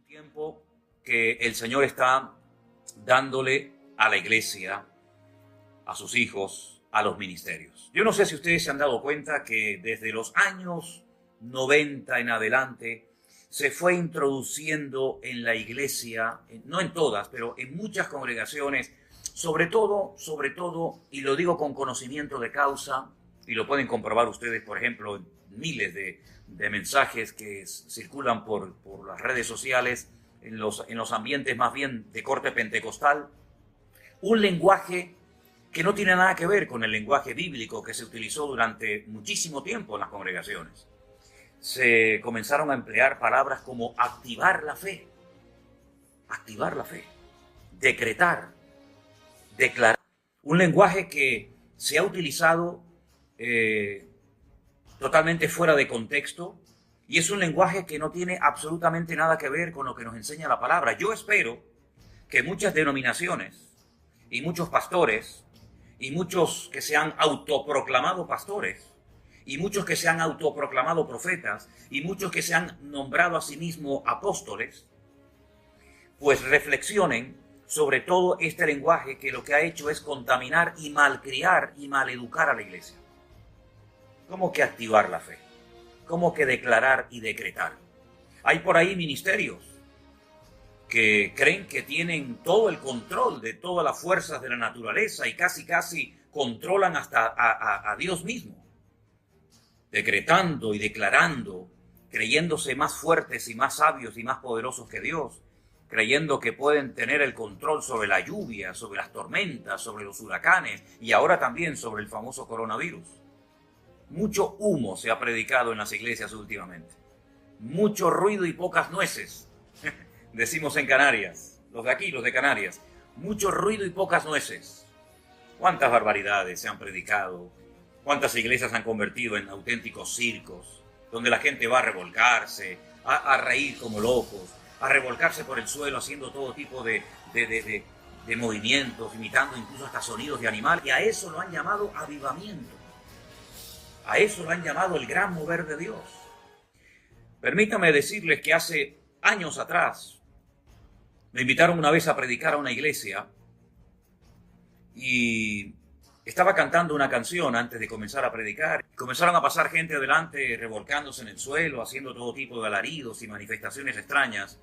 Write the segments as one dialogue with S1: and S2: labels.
S1: Tiempo que el Señor está dándole a la iglesia, a sus hijos, a los ministerios. Yo no sé si ustedes se han dado cuenta que desde los años 90 en adelante se fue introduciendo en la iglesia, no en todas, pero en muchas congregaciones, sobre todo, y lo digo con conocimiento de causa, y lo pueden comprobar ustedes, por ejemplo, en miles de mensajes que circulan por las redes sociales, en los ambientes más bien de corte pentecostal, un lenguaje que no tiene nada que ver con el lenguaje bíblico que se utilizó durante muchísimo tiempo en las congregaciones. Se comenzaron a emplear palabras como activar la fe, decretar, declarar. Un lenguaje que se ha utilizado totalmente fuera de contexto, y es un lenguaje que no tiene absolutamente nada que ver con lo que nos enseña la palabra. Yo espero que muchas denominaciones y muchos pastores y muchos que se han autoproclamado pastores y muchos que se han autoproclamado profetas y muchos que se han nombrado a sí mismos apóstoles, pues reflexionen sobre todo este lenguaje que lo que ha hecho es contaminar y malcriar y maleducar a la iglesia. ¿Cómo que activar la fe? ¿Cómo que declarar y decretar? Hay por ahí ministerios que creen que tienen todo el control de todas las fuerzas de la naturaleza y casi controlan hasta a Dios mismo, decretando y declarando, creyéndose más fuertes y más sabios y más poderosos que Dios, creyendo que pueden tener el control sobre la lluvia, sobre las tormentas, sobre los huracanes y ahora también sobre el famoso coronavirus. Mucho humo se ha predicado en las iglesias últimamente. Mucho ruido y pocas nueces. Decimos en Canarias, los de aquí, los de Canarias. Mucho ruido y pocas nueces. ¿Cuántas barbaridades se han predicado? ¿Cuántas iglesias han convertido en auténticos circos? Donde la gente va a revolcarse, a reír como locos, a revolcarse por el suelo haciendo todo tipo de movimientos, imitando incluso hasta sonidos de animal. Y a eso lo han llamado avivamiento. A eso lo han llamado el gran mover de Dios. Permítame decirles que hace años atrás me invitaron una vez a predicar a una iglesia y estaba cantando una canción antes de comenzar a predicar. Comenzaron a pasar gente adelante revolcándose en el suelo, haciendo todo tipo de alaridos y manifestaciones extrañas.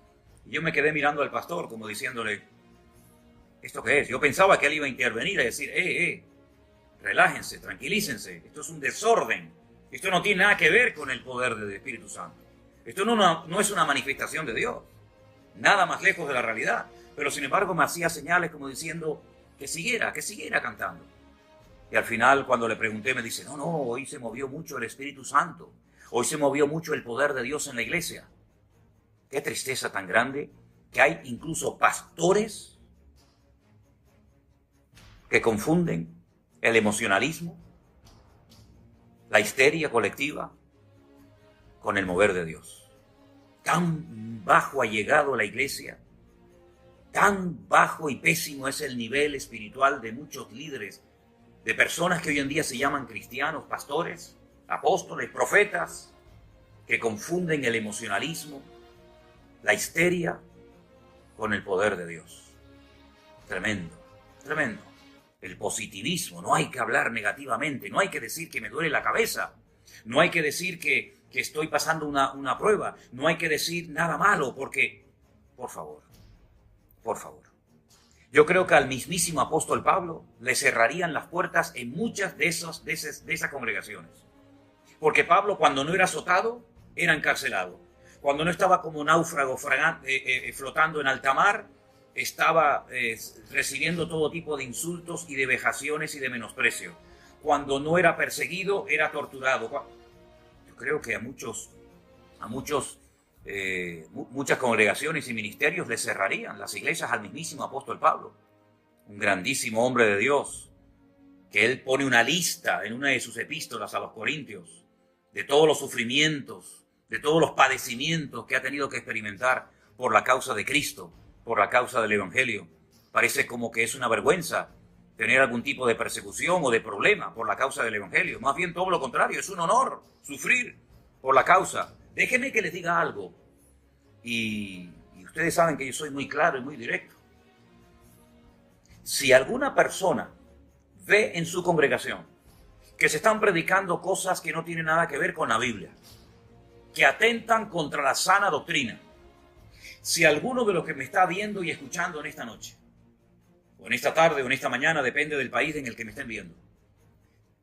S1: Y yo me quedé mirando al pastor como diciéndole, ¿esto qué es? Yo pensaba que él iba a intervenir y decir, relájense, tranquilícense, esto es un desorden, esto no tiene nada que ver con el poder del Espíritu Santo, esto no es una manifestación de Dios, nada más lejos de la realidad, pero sin embargo me hacía señales como diciendo que siguiera cantando. Y al final cuando le pregunté me dice, no, hoy se movió mucho el Espíritu Santo, hoy se movió mucho el poder de Dios en la iglesia. Qué tristeza tan grande que hay incluso pastores que confunden el emocionalismo, la histeria colectiva con el mover de Dios. Tan bajo ha llegado la iglesia, tan bajo y pésimo es el nivel espiritual de muchos líderes, de personas que hoy en día se llaman cristianos, pastores, apóstoles, profetas, que confunden el emocionalismo, la histeria con el poder de Dios. Tremendo, tremendo. El positivismo, no hay que hablar negativamente, no hay que decir que me duele la cabeza, no hay que decir que estoy pasando una prueba, no hay que decir nada malo, porque, por favor, yo creo que al mismísimo apóstol Pablo le cerrarían las puertas en muchas de esas congregaciones. Porque Pablo, cuando no era azotado, era encarcelado. Cuando no estaba como náufrago flotando en alta mar, estaba recibiendo todo tipo de insultos y de vejaciones y de menosprecio. Cuando no era perseguido, era torturado. Yo creo que a muchas congregaciones y ministerios le cerrarían las iglesias al mismísimo apóstol Pablo, un grandísimo hombre de Dios, que él pone una lista en una de sus epístolas a los Corintios, de todos los sufrimientos, de todos los padecimientos que ha tenido que experimentar por la causa de Cristo, por la causa del Evangelio. Parece como que es una vergüenza tener algún tipo de persecución o de problema por la causa del Evangelio. Más bien todo lo contrario, es un honor sufrir por la causa. Déjenme que les diga algo. Y ustedes saben que yo soy muy claro y muy directo. Si alguna persona ve en su congregación que se están predicando cosas que no tienen nada que ver con la Biblia, que atentan contra la sana doctrina, si alguno de los que me está viendo y escuchando en esta noche, o en esta tarde o en esta mañana, depende del país en el que me estén viendo,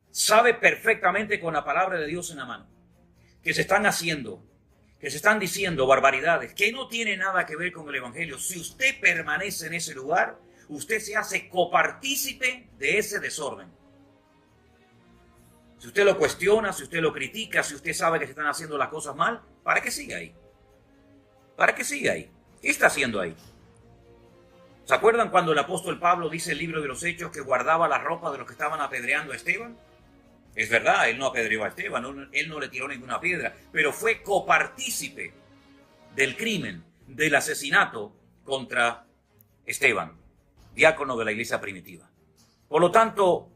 S1: sabe perfectamente con la palabra de Dios en la mano que se están haciendo, que se están diciendo barbaridades que no tienen nada que ver con el Evangelio, si usted permanece en ese lugar, usted se hace copartícipe de ese desorden. Si usted lo cuestiona, si usted lo critica, si usted sabe que se están haciendo las cosas mal, ¿para qué sigue ahí? ¿Para qué sigue ahí? ¿Qué está haciendo ahí? ¿Se acuerdan cuando el apóstol Pablo dice en el libro de los Hechos que guardaba la ropa de los que estaban apedreando a Esteban? Es verdad, él no apedreó a Esteban, él no le tiró ninguna piedra, pero fue copartícipe del crimen, del asesinato contra Esteban, diácono de la iglesia primitiva. Por lo tanto,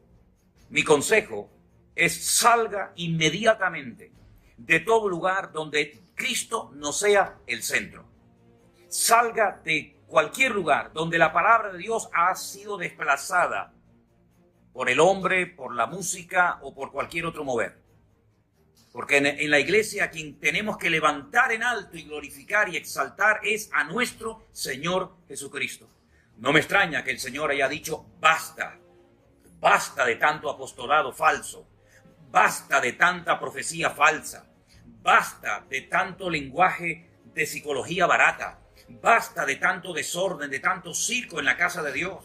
S1: mi consejo es salga inmediatamente de todo lugar donde Cristo no sea el centro. Salga de cualquier lugar donde la palabra de Dios ha sido desplazada por el hombre, por la música o por cualquier otro mover. Porque en la iglesia a quien tenemos que levantar en alto y glorificar y exaltar es a nuestro Señor Jesucristo. No me extraña que el Señor haya dicho basta, basta de tanto apostolado falso, basta de tanta profecía falsa, basta de tanto lenguaje de psicología barata, basta de tanto desorden, de tanto circo en la casa de Dios.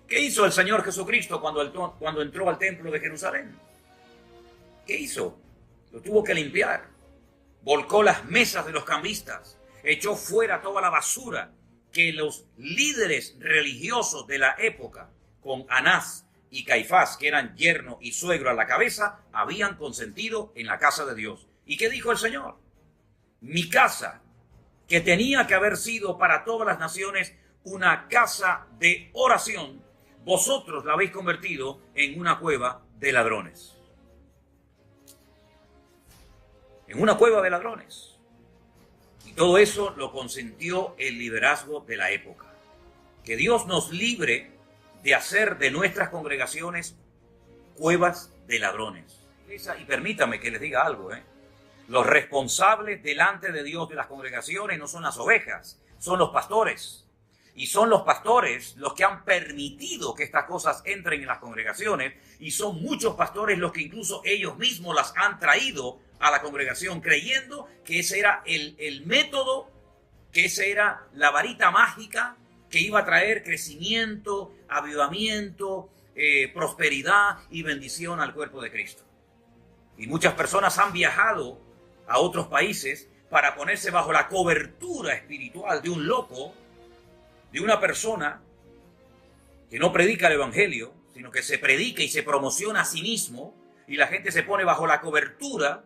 S1: ¿Qué hizo el Señor Jesucristo cuando entró al templo de Jerusalén? ¿Qué hizo? Lo tuvo que limpiar. Volcó las mesas de los cambistas, echó fuera toda la basura que los líderes religiosos de la época, con Anás y Caifás, que eran yerno y suegro a la cabeza, habían consentido en la casa de Dios. ¿Y qué dijo el Señor? Mi casa, que tenía que haber sido para todas las naciones una casa de oración, vosotros la habéis convertido en una cueva de ladrones. En una cueva de ladrones. Y todo eso lo consentió el liderazgo de la época. Que Dios nos libre de hacer de nuestras congregaciones cuevas de ladrones. Y permítame que les diga algo, Los responsables delante de Dios de las congregaciones no son las ovejas, son los pastores. Y son los pastores los que han permitido que estas cosas entren en las congregaciones, y son muchos pastores los que incluso ellos mismos las han traído a la congregación, creyendo que ese era el método, que esa era la varita mágica que iba a traer crecimiento, avivamiento, prosperidad y bendición al cuerpo de Cristo. Y muchas personas han viajado a otros países para ponerse bajo la cobertura espiritual de un loco, de una persona que no predica el evangelio, sino que se predica y se promociona a sí mismo, y la gente se pone bajo la cobertura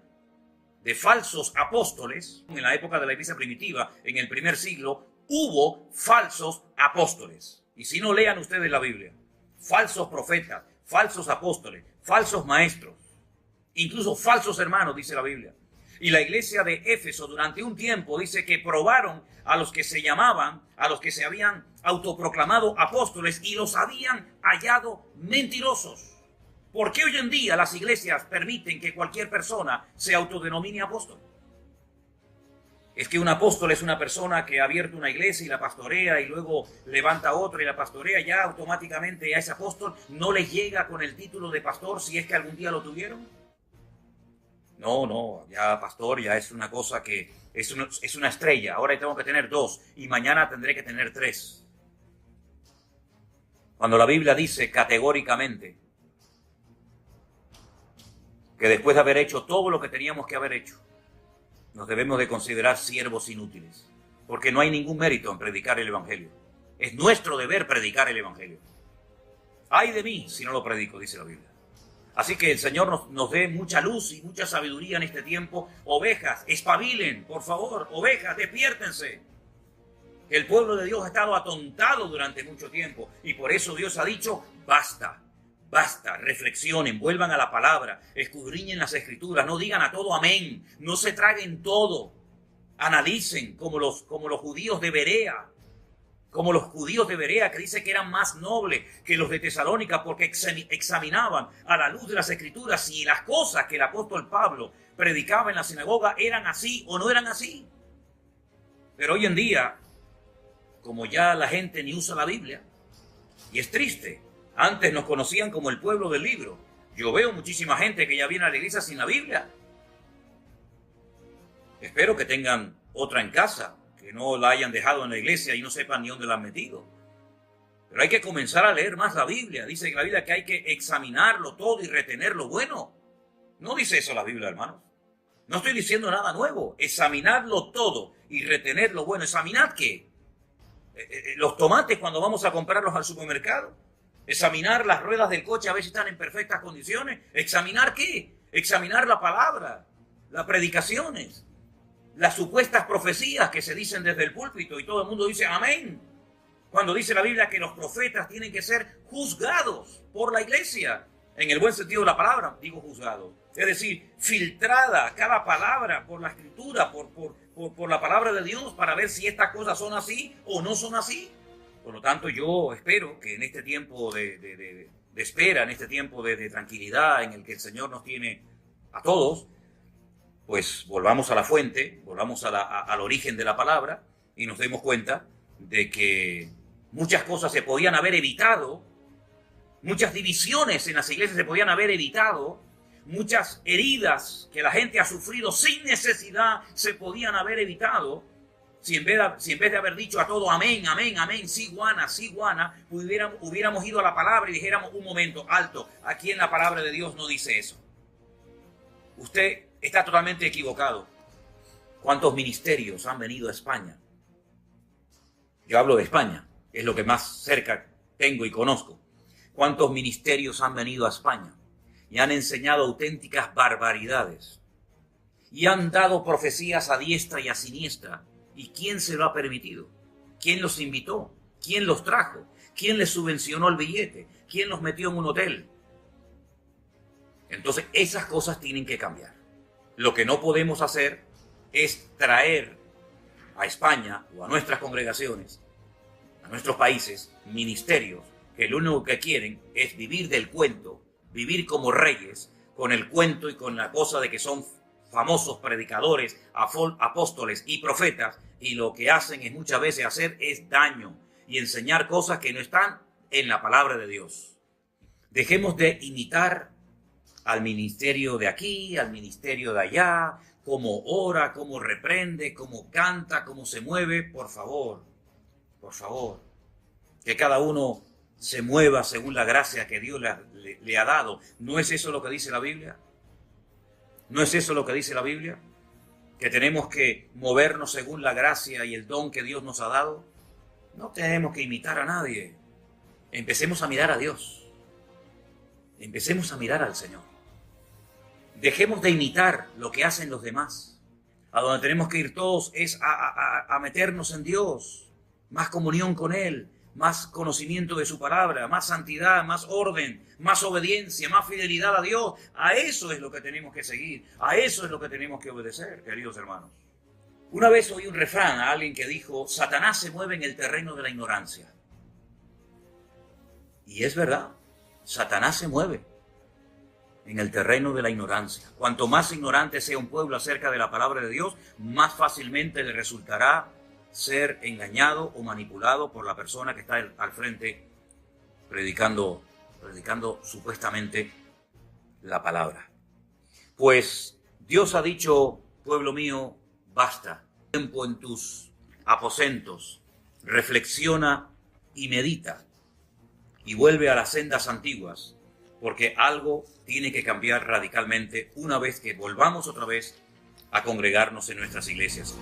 S1: de falsos apóstoles. En la época de la iglesia primitiva, en el primer siglo, hubo falsos apóstoles. Y si no, lean ustedes la Biblia. Falsos profetas, falsos apóstoles, falsos maestros, incluso falsos hermanos, dice la Biblia. Y la iglesia de Éfeso durante un tiempo dice que probaron a los que se llamaban, a los que se habían autoproclamado apóstoles, y los habían hallado mentirosos. ¿Por qué hoy en día las iglesias permiten que cualquier persona se autodenomine apóstol? Es que un apóstol es una persona que ha abierto una iglesia y la pastorea y luego levanta otra y la pastorea, ya automáticamente a ese apóstol no le llega con el título de pastor si es que algún día lo tuvieron. No, ya pastor ya es una cosa que es una estrella. Ahora tengo que tener 2 y mañana tendré que tener 3. Cuando la Biblia dice categóricamente que después de haber hecho todo lo que teníamos que haber hecho, nos debemos de considerar siervos inútiles, porque no hay ningún mérito en predicar el evangelio. Es nuestro deber predicar el evangelio. Ay de mí si no lo predico, dice la Biblia. Así que el Señor nos dé mucha luz y mucha sabiduría en este tiempo. Ovejas, espabilen, por favor. Ovejas, despiértense. El pueblo de Dios ha estado atontado durante mucho tiempo y por eso Dios ha dicho, basta. Basta, reflexionen, vuelvan a la palabra, escudriñen las escrituras, no digan a todo amén, no se traguen todo, analicen como los judíos de Berea, que dice que eran más nobles que los de Tesalónica porque examinaban a la luz de las escrituras si las cosas que el apóstol Pablo predicaba en la sinagoga eran así o no eran así. Pero hoy en día, como ya la gente ni usa la Biblia, y es triste, antes nos conocían como el pueblo del libro. Yo veo muchísima gente que ya viene a la iglesia sin la Biblia. Espero que tengan otra en casa, que no la hayan dejado en la iglesia y no sepan ni dónde la han metido. Pero hay que comenzar a leer más la Biblia. Dice en la Biblia que hay que examinarlo todo y retener lo bueno. No dice eso la Biblia, hermanos. No estoy diciendo nada nuevo. Examinarlo todo y retener lo bueno. ¿Examinar qué? Los tomates cuando vamos a comprarlos al supermercado. Examinar las ruedas del coche a ver si están en perfectas condiciones. ¿Examinar qué? Examinar la palabra, las predicaciones, las supuestas profecías que se dicen desde el púlpito y todo el mundo dice amén. Cuando dice la Biblia que los profetas tienen que ser juzgados por la iglesia, en el buen sentido de la palabra, digo juzgados. Es decir, filtrada cada palabra por la escritura, por la palabra de Dios para ver si estas cosas son así o no son así. Por lo tanto, yo espero que en este tiempo de espera, en este tiempo de tranquilidad en el que el Señor nos tiene a todos, pues volvamos a la fuente, volvamos al origen de la palabra y nos demos cuenta de que muchas cosas se podían haber evitado, muchas divisiones en las iglesias se podían haber evitado, muchas heridas que la gente ha sufrido sin necesidad se podían haber evitado. Si en vez de haber dicho a todo amén, amén, amén, sí guana, hubiéramos ido a la palabra y dijéramos un momento, alto, aquí en la palabra de Dios no dice eso. Usted está totalmente equivocado. ¿Cuántos ministerios han venido a España? Yo hablo de España, es lo que más cerca tengo y conozco. ¿Cuántos ministerios han venido a España y han enseñado auténticas barbaridades? Y han dado profecías a diestra y a siniestra. ¿Y quién se lo ha permitido? ¿Quién los invitó? ¿Quién los trajo? ¿Quién les subvencionó el billete? ¿Quién los metió en un hotel? Entonces, esas cosas tienen que cambiar. Lo que no podemos hacer es traer a España o a nuestras congregaciones, a nuestros países, ministerios que lo único que quieren es vivir del cuento, vivir como reyes, con el cuento y con la cosa de que son famosos predicadores, apóstoles y profetas, y lo que hacen es muchas veces hacer es daño y enseñar cosas que no están en la palabra de Dios. Dejemos de imitar al ministerio de aquí, al ministerio de allá, cómo ora, cómo reprende, cómo canta, cómo se mueve. Por favor, que cada uno se mueva según la gracia que Dios le ha dado. ¿No es eso lo que dice la Biblia? ¿No es eso lo que dice la Biblia? ¿Que tenemos que movernos según la gracia y el don que Dios nos ha dado? No tenemos que imitar a nadie. Empecemos a mirar a Dios. Empecemos a mirar al Señor. Dejemos de imitar lo que hacen los demás. A donde tenemos que ir todos es a meternos en Dios. Más comunión con Él. Más conocimiento de su palabra, más santidad, más orden, más obediencia, más fidelidad a Dios. A eso es lo que tenemos que seguir, a eso es lo que tenemos que obedecer, queridos hermanos. Una vez oí un refrán a alguien que dijo, Satanás se mueve en el terreno de la ignorancia. Y es verdad, Satanás se mueve en el terreno de la ignorancia. Cuanto más ignorante sea un pueblo acerca de la palabra de Dios, más fácilmente le resultará ser engañado o manipulado por la persona que está al frente predicando supuestamente la palabra. Pues Dios ha dicho, pueblo mío, basta. Tiempo en tus aposentos, reflexiona y medita y vuelve a las sendas antiguas, porque algo tiene que cambiar radicalmente una vez que volvamos otra vez a congregarnos en nuestras iglesias.